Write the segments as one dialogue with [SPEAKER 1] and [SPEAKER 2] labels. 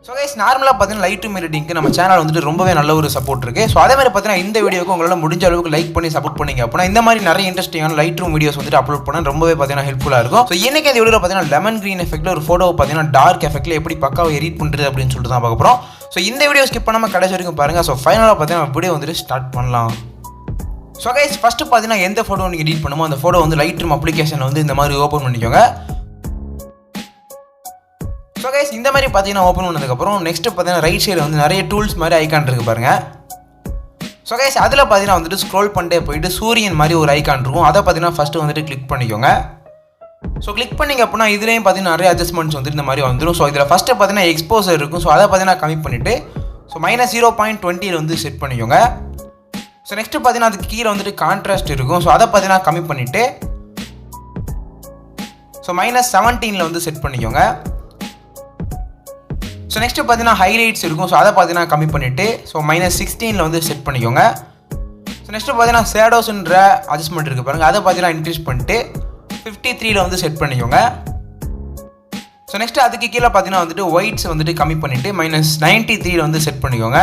[SPEAKER 1] So guys நார்மலாக பார்த்தீங்கன்னா Lightroom எடிட்டிங்க்கு நம்ம சேனல் வந்துட்டு ரொம்பவே நல்ல ஒரு சப்போர்ட் இருக்குது. ஸோ அதே மாதிரி பார்த்தீங்கன்னா இந்த வீடியோக்கு உங்களால் முடிஞ்ச அளவுக்கு லைக் பண்ணி சப்போர்ட் பண்ணிங்க அப்படின்னா இந்த மாதிரி நிறைய இன்ட்ரெஸ்டிங்கான Lightroom வீடியோஸ் வந்துட்டு அப்லோட் பண்ண ரொம்பவே பார்த்தீங்கன்னா ஹெல்ப்ஃபுல்லாக இருக்கும். ஸோ இன்னைக்கு இந்த வீடியோவில் பார்த்தீங்கன்னா லெமன் கிரீன் எஃபெக்ட்டில் ஒரு ஃபோட்டோ பார்த்தீங்கன்னா டார்க் எஃபெக்ட்டில் எப்படி பக்காவை எடிட் பண்ணுறது அப்படின்னு சொல்லிட்டு தான் பார்க்க போகிறோம். ஸோ இந்த வீடியோ ஸ்கிப் பண்ணாமல் கடைசி வரைக்கும் பாருங்கள். ஸோ ஃபைனலாக பார்த்தீங்கன்னா வீடியோ வந்துட்டு ஸ்டார்ட் பண்ணலாம். ஸோ கைஸ் ஃபஸ்ட்டு பார்த்தீங்கன்னா எந்த ஃபோட்டோ நீங்கள் எடிட் பண்ணுமோ அந்த ஃபோட்டோ வந்து Lightroom அப்ளிகேஷன் வந்து இந்த மாதிரி ஓப்பன் பண்ணிக்கோங்க. ஸோ கைஸ் இந்த மாதிரி பார்த்தீங்கன்னா ஓப்பன் பண்ணதுக்கப்புறம் நெக்ஸ்ட்டு பார்த்தீங்கன்னா ரைட் சைடில் வந்து நிறைய டூல்ஸ் மாதிரி ஐக்கான் இருக்குது பாருங்கள். ஸோ கைஸ் அதில் பார்த்தீங்கன்னா வந்துட்டு ஸ்க்ரோல் பண்ணிட்டே போயிட்டு சூரியன் மாதிரி ஒரு ஐக்கான் இருக்கும். அதை பார்த்தீங்கன்னா ஃபஸ்ட்டு வந்துட்டு கிளிக் பண்ணிக்கோங்க. ஸோ கிளிக் பண்ணிங்க அப்படின்னா இதுலேயும் பார்த்தீங்கன்னா நிறைய அட்ஜஸ்ட்மெண்ட்ஸ் வந்துட்டு இந்த மாதிரி வந்துடும். ஸோ இதில் ஃபஸ்ட்டு பார்த்தீங்கன்னா எக்ஸ்போசர் இருக்கும். ஸோ அதை பார்த்தீங்கன்னா கம்மி பண்ணிவிட்டு ஸோ -0.20 வந்து செட் பண்ணிக்கோங்க. ஸோ நெக்ஸ்ட்டு பார்த்தீங்கன்னா அதுக்கு கீழே வந்துட்டு கான்ட்ராஸ்ட் இருக்கும். ஸோ அதை பார்த்தீங்கன்னா கம்மி பண்ணிவிட்டு ஸோ -17 வந்து செட் பண்ணிக்கோங்க. ஸோ நெக்ஸ்ட்டு பார்த்தீங்கன்னா ஹைலைட்ஸ் இருக்கும். ஸோ அதை பார்த்தீங்கன்னா கம்மி பண்ணிவிட்டு ஸோ -16 வந்து செட் பண்ணிக்கோங்க. ஸோ நெக்ஸ்ட்டு பார்த்தீங்கன்னா ஷேடோஸ்ன்ற அட்ஜஸ்ட்மெண்ட் இருக்குது பாருங்கள். அதை பார்த்தீங்கன்னா இன்க்ரீஸ் பண்ணிட்டு 53 வந்து செட் பண்ணிக்கோங்க. ஸோ நெக்ஸ்ட்டு அதுக்கு கீழே பார்த்தீங்கன்னா வந்துட்டு ஒயிட்ஸ் வந்துட்டு கம்மி பண்ணிவிட்டு -93 வந்து செட் பண்ணிக்கோங்க.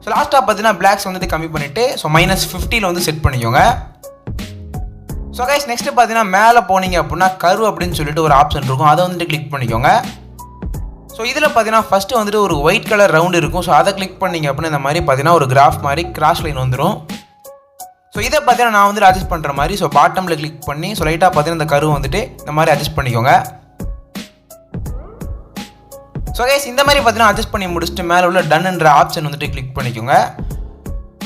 [SPEAKER 1] ஸோ லாஸ்ட்டாக பார்த்தீங்கன்னா பிளாக்ஸ் வந்துட்டு கம்மி பண்ணிவிட்டு ஸோ -50 வந்து செட் பண்ணிக்கோங்க. ஸோ கைஸ் நெக்ஸ்ட்டு பார்த்தீங்கன்னா மேலே போனீங்க அப்படின்னா கர்வ் அப்படின்னு சொல்லிட்டு ஒரு ஆப்ஷன் இருக்கும். அதை வந்துட்டு கிளிக் பண்ணிக்கோங்க. ஸோ இதில் பார்த்தீங்கன்னா ஃபஸ்ட்டு வந்துட்டு ஒரு ஒயிட் கலர் ரவுண்டு இருக்கும். ஸோ அதை கிளிக் பண்ணிங்க அப்படின்னா இந்த மாதிரி பார்த்தீங்கன்னா ஒரு கிராஃப் மாதிரி கிராஸ் லைன் வந்துடும். ஸோ இதை பார்த்தீங்கன்னா நான் வந்துட்டு அட்ஜஸ்ட் பண்ணுற மாதிரி ஸோ பாட்டமில் கிளிக் பண்ணி ஸோ லைட்டாக பார்த்தீங்கன்னா இந்த கர்வ் வந்துட்டு இந்த மாதிரி அட்ஜஸ்ட் பண்ணிக்கோங்க. ஸோ கைஸ் இந்த மாதிரி பார்த்தீங்கன்னா அட்ஜஸ்ட் பண்ணி முடிச்சுட்டு மேலே உள்ள டன்ன்ற ஆப்ஷன் வந்துட்டு கிளிக் பண்ணிக்கோங்க.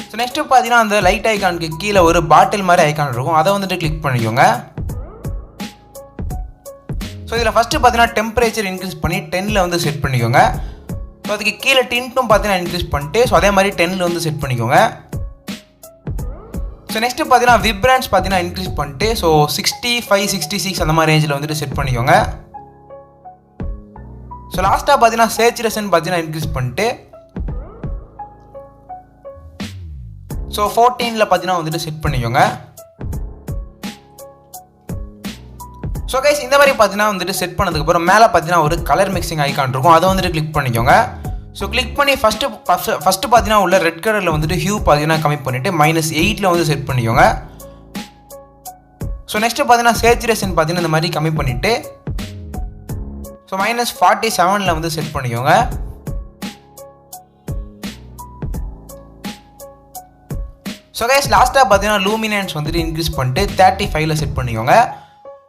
[SPEAKER 1] ஸோ நெக்ஸ்ட்டு பார்த்தீங்கன்னா அந்த லைட் ஐக்கானுக்கு கீழே ஒரு பாட்டில் மாதிரி ஐக்கான் இருக்கும். அதை வந்துட்டு கிளிக் பண்ணிக்கோங்க. ஸோ இதில் ஃபஸ்ட்டு பார்த்தீங்கன்னா டெம்பரேச்சர் இன்க்ரீஸ் பண்ணி 10 வந்து செட் பண்ணிக்கோங்க. ஸோ அதுக்கு கீழே டின்ட்டும் பார்த்தீங்கன்னா இன்க்ரீஸ் பண்ணிட்டு ஸோ அதே மாதிரி 10 வந்து செட் பண்ணிக்கோங்க. ஸோ நெக்ஸ்ட்டு பார்த்தீங்கன்னா விப்ரன்ஸ் பார்த்தீங்கன்னா இன்க்ரீஸ் பண்ணிட்டு ஸோ 65, 66 அந்த மாதிரி ரேஞ்சில் வந்துட்டு செட் பண்ணிக்கோங்க. ஸோ லாஸ்ட்டாக பார்த்தீங்கன்னா சேச்சுரேஷன் பார்த்தீங்கன்னா இன்க்ரீஸ் பண்ணிட்டு ஸோ 14 பார்த்தீங்கன்னா வந்துட்டு செட் பண்ணிக்கோங்க. ஸோ கைஸ் இந்த மாதிரி பார்த்தீங்கன்னா வந்துட்டு செட் பண்ணதுக்கப்புறம் மேலே பார்த்தீங்கன்னா ஒரு கலர் மிக்சிங் ஐக்கான் இருக்கும். அதை வந்துட்டு கிளிக் பண்ணிக்கோங்க. ஸோ கிளிக் பண்ணி ஃபஸ்ட்டு பார்த்தீங்கன்னா உள்ள ரெட் கலரில் வந்துட்டு ஹியூ பார்த்தீங்கன்னா கம்மி பண்ணிவிட்டு -8 வந்து செட் பண்ணிக்கோங்க. ஸோ நெக்ஸ்ட்டு பார்த்தீங்கன்னா சேச்சுரேஷன் பார்த்தீங்கன்னா இந்த மாதிரி கம்மி பண்ணிவிட்டு ஸோ -47 வந்து செட் பண்ணிக்கோங்க. ஸோ கைஸ் லாஸ்ட்டாக பார்த்தீங்கன்னா லூமினன்ஸ் வந்துட்டு இன்க்ரீஸ் பண்ணிட்டு 35 செட் பண்ணிக்கோங்க.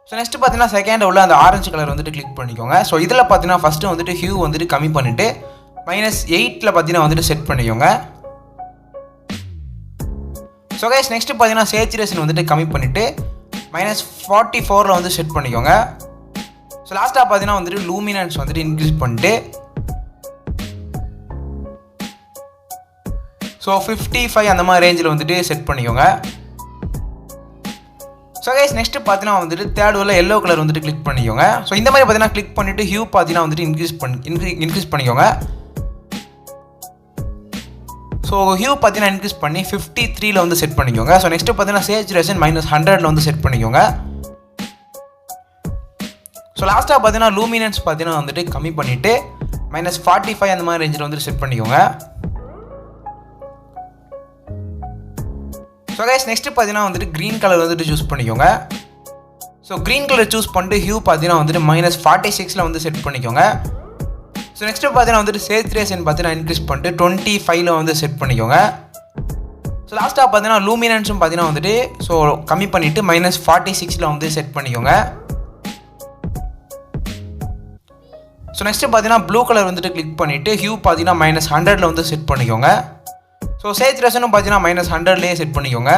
[SPEAKER 1] ஸோ நெக்ஸ்ட்டு பார்த்தீங்கன்னா செகண்ட் உள்ள அந்த ஆரஞ்சு கலர் வந்துட்டு கிளிக் பண்ணிக்கோங்க. ஸோ இதில் பார்த்தீங்கன்னா ஃபஸ்ட்டு வந்துட்டு ஹியூ வந்துட்டு கம்மி பண்ணிவிட்டு -8 பார்த்தீங்கன்னா வந்துட்டு செட் பண்ணிக்கோங்க. ஸோ கைஸ் நெக்ஸ்ட்டு பார்த்தீங்கன்னா சேச்சுரேஷன் வந்துட்டு கம்மி பண்ணிவிட்டு -44 வந்து செட் பண்ணிக்கோங்க. ஸோ லாஸ்ட்டாக பார்த்தீங்கன்னா வந்துட்டு லூமினன்ஸ் வந்துட்டு இன்க்ரீஸ் பண்ணிட்டு ஸோ 55 அந்த மாதிரி ரேஞ்சில் வந்துட்டு செட் பண்ணிக்கோங்க. ஸோ கைஸ் நெக்ஸ்ட்டு பார்த்தீங்கன்னா வந்துட்டு தேர்ட் உள்ள எல்லோ கலர் வந்துட்டு கிளிக் பண்ணிக்கோங்க. ஸோ இந்த மாதிரி பார்த்தீங்கன்னா கிளிக் பண்ணிவிட்டு ஹியூ பார்த்தீங்கன்னா வந்துட்டு இன்க்ரீஸ் பண்ணிக்கோங்க. ஸோ ஹியூ பார்த்தீங்கன்னா இன்க்ரீஸ் பண்ணி 53 வந்து செட் பண்ணிக்கோங்க. ஸோ நெக்ஸ்ட்டு பார்த்தீங்கன்னா சேச்சுரேஷன் -100 வந்து செட் பண்ணிக்கோங்க. ஸோ லாஸ்ட்டாக பார்த்தீங்கன்னா லூமினன்ஸ் பார்த்தீங்கன்னா வந்துட்டு கம்மி பண்ணிவிட்டு -45 அந்த மாதிரி ரேஞ்சில் வந்துட்டு செட் பண்ணிக்கோங்க. ஸோ கைஸ் நெக்ஸ்ட்டு பார்த்தீங்கன்னா வந்துட்டு க்ரீன் கலர் வந்துட்டு சூஸ் பண்ணிக்கோங்க. ஸோ க்ரீன் கலர் சூஸ் பண்ணிட்டு ஹியூ பார்த்தீங்கன்னா வந்துட்டு -46 வந்து செட் பண்ணிக்கோங்க. ஸோ நெக்ஸ்ட்டு பார்த்தீங்கன்னா வந்துட்டு சேச்சுரேஷன் பார்த்தீங்கன்னா இன்க்ரீஸ் பண்ணிட்டு 25 வந்து செட் பண்ணிக்கோங்க. ஸோ லாஸ்ட்டாக பார்த்தீங்கன்னா லூமினன்ஸும் பார்த்தீங்கன்னா வந்துட்டு ஸோ கம்மி பண்ணிவிட்டு -46 வந்து செட் பண்ணிக்கோங்க. ஸோ நெக்ஸ்ட்டு பார்த்தீங்கன்னா ப்ளூ கலர் வந்துட்டு கிளிக் பண்ணிவிட்டு ஹியூ பார்த்தீங்கன்னா -100 வந்து செட் பண்ணிக்கோங்க. ஸோ சேச்சுரேஷனும் பார்த்தீங்கன்னா -100 செட் பண்ணிக்கோங்க.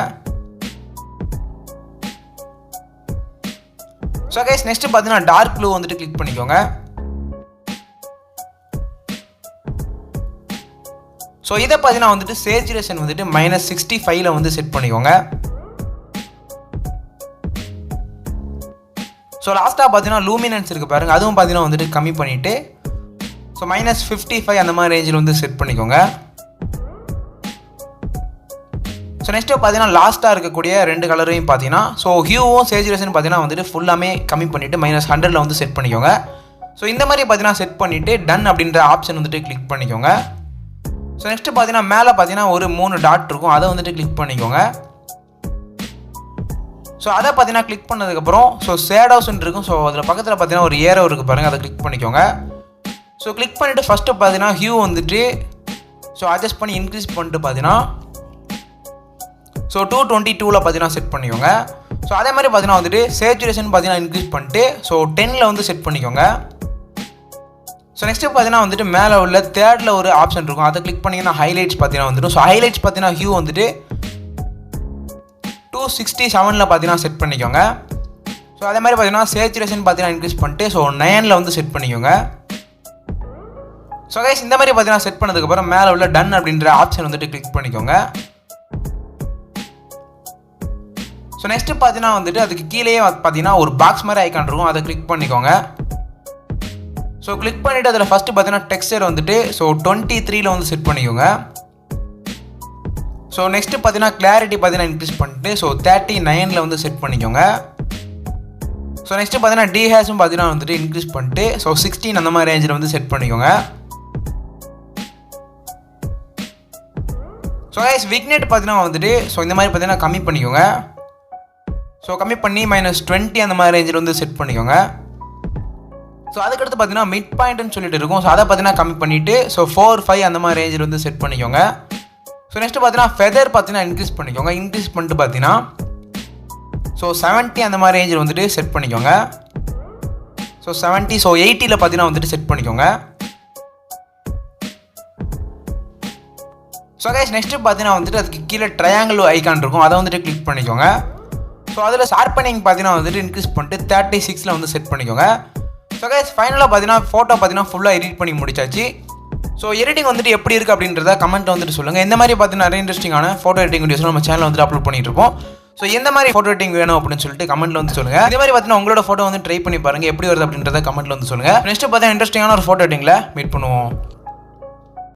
[SPEAKER 1] ஸோ கைஸ் நெக்ஸ்ட்டு பார்த்தீங்கன்னா டார்க் ப்ளூ வந்துட்டு கிளிக் பண்ணிக்கோங்க. ஸோ இதை பார்த்தீங்கன்னா வந்துட்டு சேச்சுரேஷன் வந்துட்டு -65 வந்து செட் பண்ணிக்கோங்க. ஸோ லாஸ்ட்டாக பார்த்தீங்கன்னா லூமினன்ஸ் இருக்குது பாருங்கள். அதுவும் பார்த்தீங்கன்னா வந்துட்டு கம்மி பண்ணிவிட்டு ஸோ -55 அந்த மாதிரி ரேஞ்சில் வந்து செட் பண்ணிக்கோங்க. ஸோ நெக்ஸ்ட்டு பார்த்தீங்கன்னா லாஸ்ட்டாக இருக்கக்கூடிய ரெண்டு கலரையும் பார்த்தீங்கன்னா ஸோ ஹியூவும் சேச்சுரேஷன் பார்த்தீங்கன்னா வந்துட்டு ஃபுல்லாமே கம்மி பண்ணிவிட்டு -100 வந்து செட் பண்ணிக்கோங்க. ஸோ இந்த மாதிரி பார்த்தீங்கன்னா செட் பண்ணிவிட்டு டன் அப்படின்ற ஆப்ஷன் வந்துட்டு கிளிக் பண்ணிக்கோங்க. ஸோ நெக்ஸ்ட்டு பார்த்தீங்கன்னா மேலே பார்த்தீங்கன்னா ஒரு 3 டாட் இருக்கும், அதை வந்துட்டு கிளிக் பண்ணிக்கோங்க. ஸோ அதை பார்த்தீங்கன்னா கிளிக் பண்ணதுக்கப்புறம் ஸோ ஷேடோஸ்ன்னு இருக்கும். ஸோ அதில் பக்கத்தில் பார்த்தீங்கன்னா ஒரு ஏரோ இருக்குது பாருங்கள், அதை கிளிக் பண்ணிக்கோங்க. ஸோ கிளிக் பண்ணிவிட்டு ஃபஸ்ட்டு பார்த்தீங்கன்னா ஹியூ வந்துட்டு ஸோ அட்ஜஸ்ட் பண்ணி இன்க்ரீஸ் பண்ணிட்டு பார்த்தீங்கன்னா ஸோ 222ல் பார்த்தீங்கன்னா செட் பண்ணிக்கோங்க. ஸோ அதே மாதிரி பார்த்தீங்கன்னா வந்துட்டு சேச்சுரேஷன் பார்த்தீங்கன்னா இன்க்ரீஸ் பண்ணிட்டு ஸோ 10ல் வந்து செட் பண்ணிக்கோங்க. ஸோ நெக்ஸ்ட்டு பார்த்தீங்கன்னா வந்துட்டு மேலே உள்ள தேர்டில் ஒரு ஆப்ஷன் இருக்கும், அதை கிளிக் பண்ணிங்கன்னா ஹைலைட்ஸ் பார்த்தீங்கன்னா வந்துடும். ஸோ ஹைலைட்ஸ் பார்த்தீங்கன்னா ஹியூ வந்துட்டு 267ல் பார்த்தீங்கன்னா செட் பண்ணிக்கோங்க. ஸோ அதே மாதிரி பார்த்தீங்கன்னா சேச்சுரேஷன் பார்த்தீங்கன்னா இன்க்ரீஸ் பண்ணிட்டு ஸோ 9ல் வந்து செட் பண்ணிக்கோங்க. ஸோ கைஸ் இந்த மாதிரி பார்த்தீங்கன்னா செட் பண்ணதுக்கப்புறம் மேலே உள்ள டன் அப்படின்ற ஆப்ஷன் வந்துட்டு கிளிக் பண்ணிக்கோங்க. ஸோ நெக்ஸ்ட்டு பார்த்தீங்கன்னா வந்துட்டு அதுக்கு கீழே பார்த்தீங்கன்னா ஒரு பாக்ஸ் மாதிரி ஐக்கான் இருக்கும், அதை கிளிக் பண்ணிக்கோங்க. ஸோ கிளிக் பண்ணிவிட்டு அதில் ஃபஸ்ட்டு பார்த்தீங்கன்னா டெக்ஸ்சர் வந்துட்டு ஸோ 23ல் வந்து செட் பண்ணிக்கோங்க. ஸோ நெக்ஸ்ட்டு பார்த்தீங்கன்னா கிளாரிட்டி பார்த்தீங்கன்னா இன்க்ரீஸ் பண்ணிட்டு ஸோ 39ல் வந்து செட் பண்ணிக்கோங்க. ஸோ நெக்ஸ்ட்டு பார்த்தீங்கன்னா டிஹேஸும் பார்த்தீங்கன்னா வந்துட்டு இன்க்ரீஸ் பண்ணிட்டு ஸோ 16 அந்த மாதிரி ரேஞ்சில் வந்து செட் பண்ணிக்கோங்க. ஸோ கைஸ் விக்னெட் பார்த்தீங்கன்னா வந்துட்டு ஸோ இந்த மாதிரி பார்த்தீங்கன்னா கம்மி பண்ணிக்கோங்க. ஸோ கம்மி பண்ணி -20 அந்த மாதிரி ரேஞ்சில் வந்து செட் பண்ணிக்கோங்க. ஸோ அதுக்கடுத்து பார்த்தீங்கன்னா மிட் பாயிண்ட்னு சொல்லிட்டு இருக்கும், ஸோ அதை பார்த்தீங்கன்னா கம்மி பண்ணிவிட்டு ஸோ 4-5 அந்த மாதிரி ரேஞ்சில் வந்து செட் பண்ணிக்கோங்க. ஸோ நெக்ஸ்ட்டு பார்த்தீங்கன்னா ஃபெதர் பார்த்தீங்கன்னா இன்க்ரீஸ் பண்ணிக்கோங்க. இன்க்ரீஸ் பண்ணிட்டு பார்த்தீங்கன்னா ஸோ 70 அந்த மாதிரி ரேஞ்சில் வந்துட்டு செட் பண்ணிக்கோங்க. ஸோ 70 ஸோ 80ல் பார்த்தீங்கன்னா வந்துட்டு செட் பண்ணிக்கோங்க. ஸோ கைஸ் நெக்ஸ்ட்டு பார்த்தீங்கன்னா வந்துட்டு அதுக்கு கீழே ட்ரையாங்கிள் ஐக்கான் இருக்கும், அதை வந்துட்டு கிளிக் பண்ணிக்கோங்க. ஸோ அதில் ஷார்ப்பனிங் பார்த்தீங்கன்னா வந்துட்டு இன்க்ரீஸ் பண்ணிட்டு 36ல் வந்து செட் பண்ணிக்கோங்க. ஸோ கைஸ் ஃபைனலாக பார்த்தீங்கன்னா ஃபோட்டோ பார்த்தீங்கன்னா ஃபுல்லாக எடிட் பண்ணி முடிச்சாச்சு. ஸோ எடிட்டிங் வந்துட்டு எப்படி இருக்குது அப்படின்றத கமெண்ட்டில் வந்துட்டு சொல்லுங்கள். இந்த மாதிரி பார்த்தீங்கன்னா நிறைய இன்ட்ரெஸ்டிங்கான ஃபோட்டோ எடிட்டிங் வீடியோஸ் நம்ம சேனலில் வந்துட்டு அப்லோட் பண்ணிட்டு இருப்போம். ஸோ எந்த மாதிரி ஃபோட்டோ எடிட்டிங் வேணும் அப்படின்னு சொல்லிட்டு கமெண்ட்டில் வந்து சொல்லுங்கள். இதே மாதிரி பார்த்தீங்கன்னா உங்களோட ஃபோட்டோ வந்து ட்ரை பண்ணி பாருங்கள் எப்படி வருது அப்படின்றத கமெண்ட்டில் வந்து சொல்லுங்கள். நெக்ஸ்ட் பார்த்தீங்கன்னா இன்ட்ரெஸ்டிங்கான ஒரு ஃபோட்டோ எடிட்டிங்கில் மீட் பண்ணுவோம்.